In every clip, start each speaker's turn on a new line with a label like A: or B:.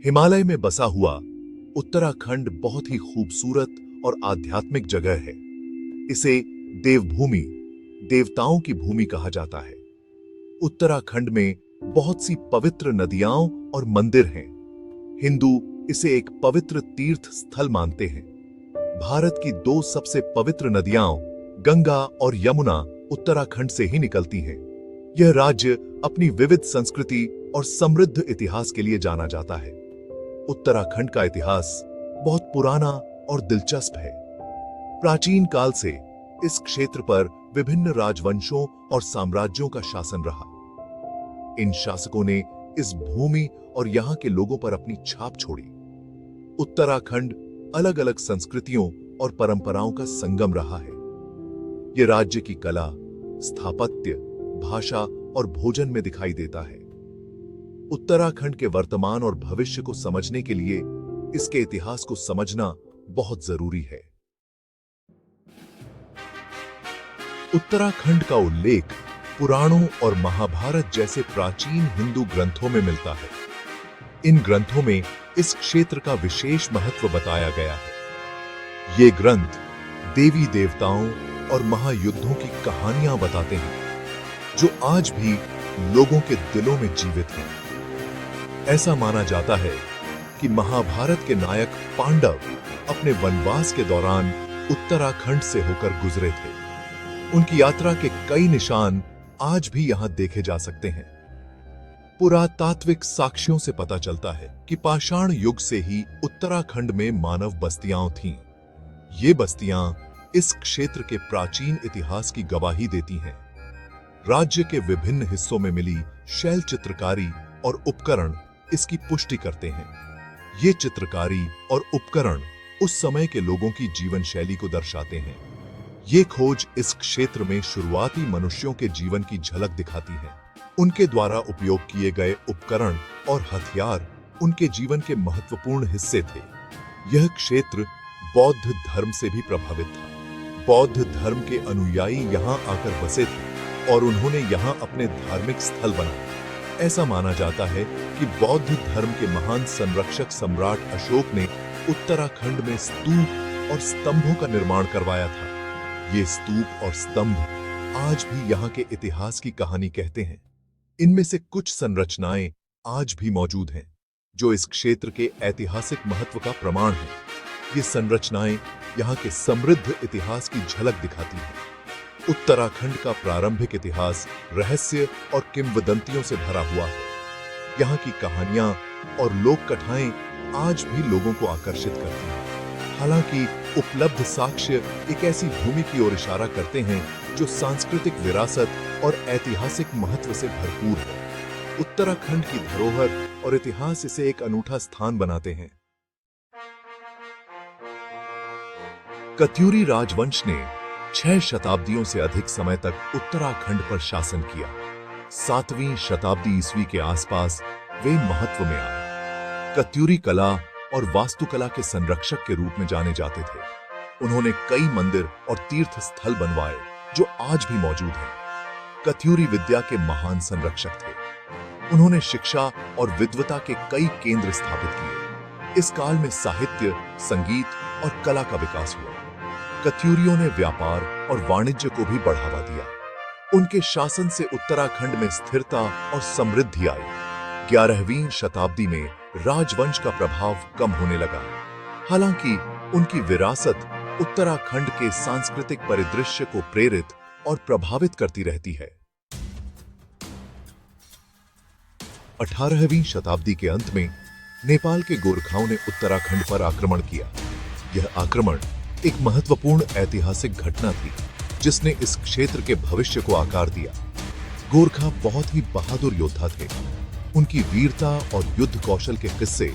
A: हिमालय में बसा हुआ उत्तराखंड बहुत ही खूबसूरत और आध्यात्मिक जगह है। इसे देवभूमि, देवताओं की भूमि कहा जाता है। उत्तराखंड में बहुत सी पवित्र नदियां और मंदिर हैं। हिंदू इसे एक पवित्र तीर्थ स्थल मानते हैं। भारत की दो सबसे पवित्र नदियां गंगा और यमुना उत्तराखंड से ही निकलती हैं। यह राज्य अपनी विविध संस्कृति और समृद्ध इतिहास के लिए जाना जाता है। उत्तराखंड का इतिहास बहुत पुराना और दिलचस्प है। प्राचीन काल से इस क्षेत्र पर विभिन्न राजवंशों और साम्राज्यों का शासन रहा। इन शासकों ने इस भूमि और यहां के लोगों पर अपनी छाप छोड़ी। उत्तराखंड अलग अलग संस्कृतियों और परंपराओं का संगम रहा है। यह राज्य की कला, स्थापत्य, भाषा और भोजन में दिखाई देता है। उत्तराखंड के वर्तमान और भविष्य को समझने के लिए इसके इतिहास को समझना बहुत जरूरी है। उत्तराखंड का उल्लेख पुराणों और महाभारत जैसे प्राचीन हिंदू ग्रंथों में मिलता है। इन ग्रंथों में इस क्षेत्र का विशेष महत्व बताया गया है। ये ग्रंथ देवी देवताओं और महायुद्धों की कहानियां बताते हैं, जो आज भी लोगों के दिलों में जीवित हैं। ऐसा माना जाता है कि महाभारत के नायक पांडव अपने वनवास के दौरान उत्तराखंड से होकर गुजरे थे। उनकी यात्रा के कई निशान आज भी यहां देखे जा सकते हैं। पुरातात्विक साक्ष्यों से पता चलता है कि पाषाण युग से ही उत्तराखंड में मानव बस्तियां थीं। ये बस्तियां इस क्षेत्र के प्राचीन इतिहास की गवाही देती हैं। राज्य के विभिन्न हिस्सों में मिली शैल चित्रकारी और उपकरण इसकी पुष्टि करते हैं। ये चित्रकारी और उपकरण उस समय के लोगों की जीवन शैली को दर्शाते हैं। ये खोज इस क्षेत्र में शुरुआती मनुष्यों के जीवन की झलक दिखाती है। उनके द्वारा उपयोग किए गए उपकरण और हथियार उनके जीवन के महत्वपूर्ण हिस्से थे। यह क्षेत्र बौद्ध धर्म से भी प्रभावित था। बौद्ध धर्म के अनुयायी यहां आकर बसे थे और उन्होंने यहां अपने धार्मिक स्थल बनाए। ऐसा माना जाता है कि बौद्ध धर्म के महान संरक्षक सम्राट अशोक ने उत्तराखंड में स्तूप और स्तंभों का निर्माण करवाया था। ये स्तूप और स्तंभ आज भी यहाँ के इतिहास की कहानी कहते हैं। इनमें से कुछ संरचनाएं आज भी मौजूद हैं, जो इस क्षेत्र के ऐतिहासिक महत्व का प्रमाण है। ये संरचनाएं यहाँ के समृद्ध इतिहास की झलक दिखाती हैं। उत्तराखंड का प्रारंभिक इतिहास रहस्य और किंवदंतियों से भरा हुआ है। यहाँ की कहानियां और लोक कथाएं आज भी लोगों को आकर्षित करती हैं। हालांकि उपलब्ध साक्ष्य एक ऐसी भूमि की ओर इशारा करते हैं जो सांस्कृतिक विरासत और ऐतिहासिक महत्व से भरपूर है। उत्तराखंड की धरोहर और इतिहास इसे एक अनूठा स्थान बनाते हैं। कत्यूरी राजवंश ने 6 शताब्दियों से अधिक समय तक उत्तराखंड पर शासन किया। 7वीं शताब्दी ईस्वी के आसपास वे महत्व में आए। कत्यूरी कला और वास्तुकला के संरक्षक के रूप में जाने जाते थे। उन्होंने कई मंदिर और तीर्थ स्थल बनवाए जो आज भी मौजूद हैं। कत्यूरी विद्या के महान संरक्षक थे। उन्होंने शिक्षा और विद्वता के कई केंद्र स्थापित किए। इस काल में साहित्य, संगीत और कला का विकास हुआ। कत्यूरियों ने व्यापार और वाणिज्य को भी बढ़ावा दिया। उनके शासन से उत्तराखंड में स्थिरता और समृद्धि आई। 11वीं शताब्दी में राजवंश का प्रभाव कम होने लगा। हालांकि उनकी विरासत उत्तराखंड के सांस्कृतिक परिदृश्य को प्रेरित और प्रभावित करती रहती है। 18वीं शताब्दी के अंत में नेपाल के गोरखाओं ने उत्तराखंड पर आक्रमण किया। यह आक्रमण एक महत्वपूर्ण ऐतिहासिक घटना थी, जिसने इस क्षेत्र के भविष्य को आकार दिया। गोरखा बहुत ही बहादुर योद्धा थे। उनकी वीरता और युद्ध कौशल के किस्से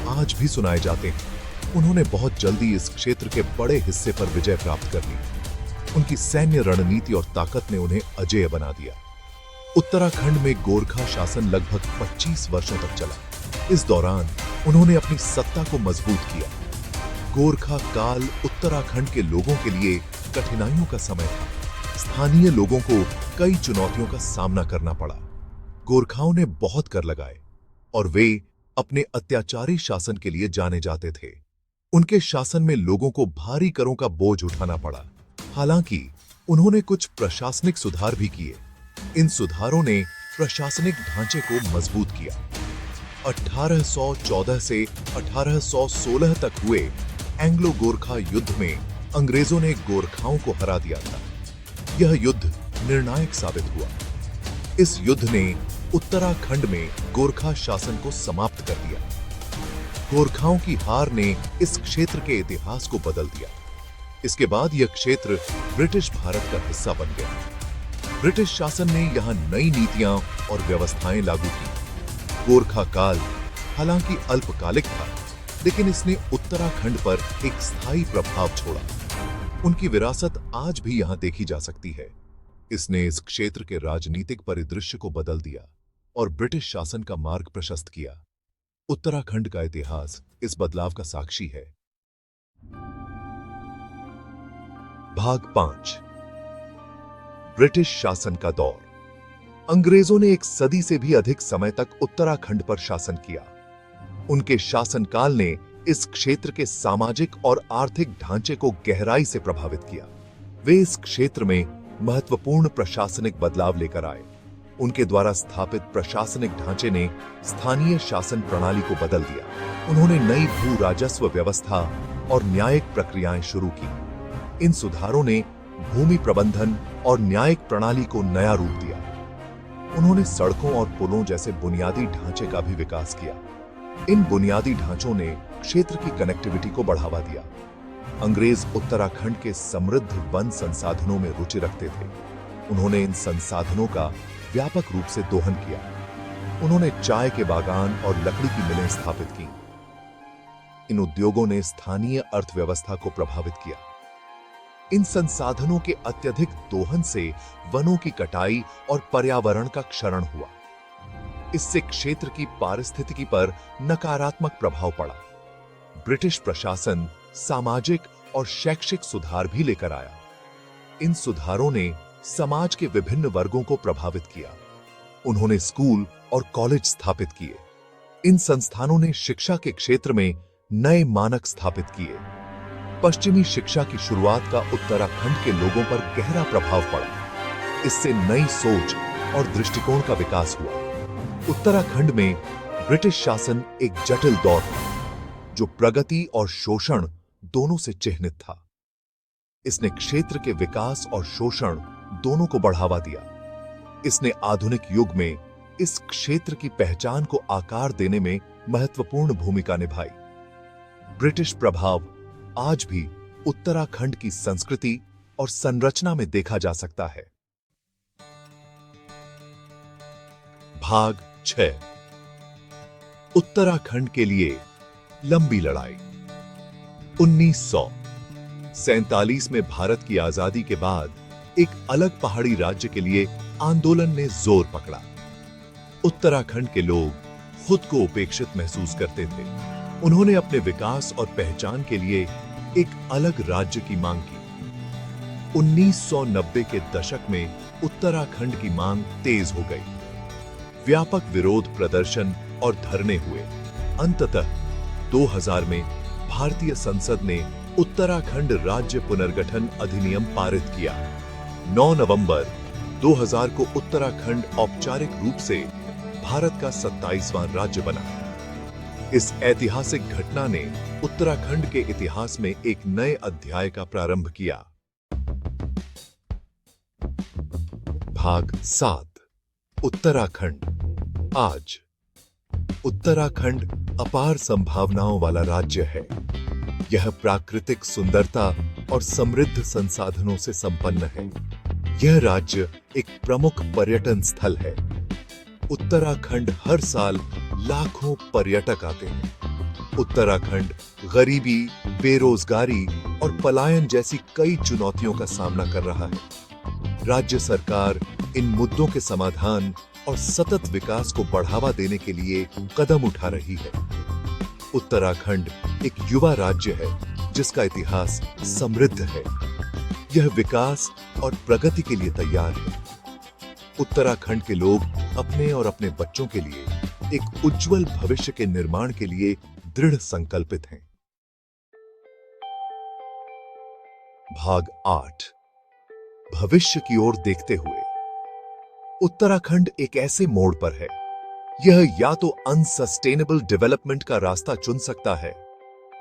A: आज भी सुनाए जाते हैं। उन्होंने बहुत जल्दी इस क्षेत्र के बड़े हिस्से पर विजय प्राप्त कर ली। उनकी सैन्य रणनीति और ताकत ने उन्हें अजेय बना दिया। उत्तराखंड में गोरखा शासन लगभग 25 वर्षों तक चला। इस दौरान उन्होंने अपनी सत्ता को मजबूत किया। गोरखा काल उत्तराखंड के लोगों के लिए कठिनाइयों का समय था। स्थानीय लोगों को कई चुनौतियों का सामना करना पड़ा। गोरखाओं ने बहुत कर लगाए और वे अपने अत्याचारी शासन के लिए जाने जाते थे। उनके शासन में लोगों को भारी करों का बोझ उठाना पड़ा। हालांकि उन्होंने कुछ प्रशासनिक सुधार भी किए। इन सुधारों ने प्रशासनिक ढांचे को मजबूत किया। 1814 से 1816 तक हुए एंग्लो गोरखा युद्ध में अंग्रेजों ने गोरखाओं को हरा दिया था। यह युद्ध निर्णायक साबित हुआ। इस युद्ध ने उत्तराखंड में गोरखा शासन को समाप्त कर दिया। गोरखाओं की हार ने इस क्षेत्र के इतिहास को बदल दिया। इसके बाद यह क्षेत्र ब्रिटिश भारत का हिस्सा बन गया। ब्रिटिश शासन ने यहां नई नीतियां और व्यवस्थाएं लागू की। गोरखा काल हालांकि अल्पकालिक था, लेकिन इसने उत्तराखंड पर एक स्थायी प्रभाव छोड़ा। उनकी विरासत आज भी यहां देखी जा सकती है। इसने इस क्षेत्र के राजनीतिक परिदृश्य को बदल दिया और ब्रिटिश शासन का मार्ग प्रशस्त किया। उत्तराखंड का इतिहास इस बदलाव का साक्षी है। भाग 5 ब्रिटिश शासन का दौर। अंग्रेजों ने एक सदी से भी अधिक समय तक उत्तराखंड पर शासन किया। उनके शासनकाल ने इस क्षेत्र के सामाजिक और आर्थिक ढांचे को गहराई से प्रभावित किया। वे इस क्षेत्र में महत्वपूर्ण प्रशासनिक बदलाव लेकर आए। उनके द्वारा स्थापित प्रशासनिक ढांचे ने स्थानीय शासन प्रणाली को बदल दिया। उन्होंने नई भू राजस्व व्यवस्था और न्यायिक प्रक्रियाएं शुरू की। इन सुधारों ने भूमि प्रबंधन और न्यायिक प्रणाली को नया रूप दिया। उन्होंने सड़कों और पुलों जैसे बुनियादी ढांचे का भी विकास किया। इन बुनियादी ढांचों ने क्षेत्र की कनेक्टिविटी को बढ़ावा दिया। अंग्रेज उत्तराखंड के समृद्ध वन संसाधनों में रुचि रखते थे। उन्होंने इन संसाधनों का व्यापक रूप से दोहन किया। उन्होंने चाय के बागान और लकड़ी की मिलें स्थापित की। इन उद्योगों ने स्थानीय अर्थव्यवस्था को प्रभावित किया। इन संसाधनों के अत्यधिक दोहन से वनों की कटाई और पर्यावरण का क्षरण हुआ। इससे क्षेत्र की पारिस्थितिकी पर नकारात्मक प्रभाव पड़ा। ब्रिटिश प्रशासन सामाजिक और शैक्षिक सुधार भी लेकर आया। इन सुधारों ने समाज के विभिन्न वर्गों को प्रभावित किया। उन्होंने स्कूल और कॉलेज स्थापित किए। इन संस्थानों ने शिक्षा के क्षेत्र में नए मानक स्थापित किए। पश्चिमी शिक्षा की शुरुआत का उत्तराखंड के लोगों पर गहरा प्रभाव पड़ा। इससे नई सोच और दृष्टिकोण का विकास हुआ। उत्तराखंड में ब्रिटिश शासन एक जटिल दौर था, जो प्रगति और शोषण दोनों से चिह्नित था। इसने क्षेत्र के विकास और शोषण दोनों को बढ़ावा दिया। इसने आधुनिक युग में इस क्षेत्र की पहचान को आकार देने में महत्वपूर्ण भूमिका निभाई। ब्रिटिश प्रभाव आज भी उत्तराखंड की संस्कृति और संरचना में देखा जा सकता है। भाग 6 उत्तराखंड के लिए लंबी लड़ाई। 1947 में भारत की आजादी के बाद एक अलग पहाड़ी राज्य के लिए आंदोलन ने जोर पकड़ा। उत्तराखंड के लोग खुद को उपेक्षित महसूस करते थे। उन्होंने अपने विकास और पहचान के लिए एक अलग राज्य की मांग की। 1990 के दशक में उत्तराखंड की मांग तेज हो गई। व्यापक विरोध प्रदर्शन और धरने हुए। अंततः 2000 में भारतीय संसद ने उत्तराखंड राज्य पुनर्गठन अधिनियम पारित किया। 9 नवंबर 2000 को उत्तराखंड औपचारिक रूप से भारत का 27वां राज्य बना। इस ऐतिहासिक घटना ने उत्तराखंड के इतिहास में एक नए अध्याय का प्रारंभ किया। भाग 7 उत्तराखंड। आज उत्तराखंड अपार संभावनाओं वाला राज्य है। यह प्राकृतिक सुंदरता और समृद्ध संसाधनों से संपन्न है। यह राज्य एक प्रमुख पर्यटन स्थल है। उत्तराखंड हर साल लाखों पर्यटक आते हैं। उत्तराखंड गरीबी, बेरोजगारी और पलायन जैसी कई चुनौतियों का सामना कर रहा है। राज्य सरकार इन मुद्दों के समाधान और सतत विकास को बढ़ावा देने के लिए कदम उठा रही है। उत्तराखंड एक युवा राज्य है जिसका इतिहास समृद्ध है। यह विकास और प्रगति के लिए तैयार है। उत्तराखंड के लोग अपने और अपने बच्चों के लिए एक उज्जवल भविष्य के निर्माण के लिए दृढ़ संकल्पित हैं। भाग 8 भविष्य की ओर देखते हुए। उत्तराखंड एक ऐसे मोड़ पर है। यह या तो अनसस्टेनेबल डेवलपमेंट का रास्ता चुन सकता है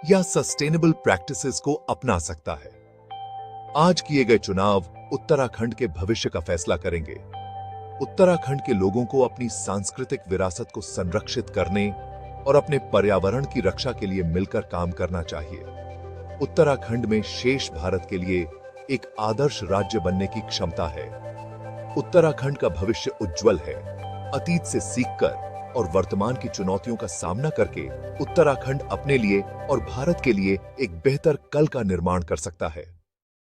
A: या सस्टेनेबल प्रैक्टिसेस को अपना सकता है। आज किए गए चुनाव उत्तराखंड के भविष्य का फैसला करेंगे। उत्तराखंड के लोगों को अपनी सांस्कृतिक विरासत को संरक्षित करने और अपने पर्यावरण की रक्षा के लिए मिलकर काम करना चाहिए। उत्तराखंड में शेष भारत के लिए एक आदर्श राज्य बनने की क्षमता है। उत्तराखंड का भविष्य उज्जवल है। अतीत से सीखकर और वर्तमान की चुनौतियों का सामना करके उत्तराखंड अपने लिए और भारत के लिए एक बेहतर कल का निर्माण कर सकता है।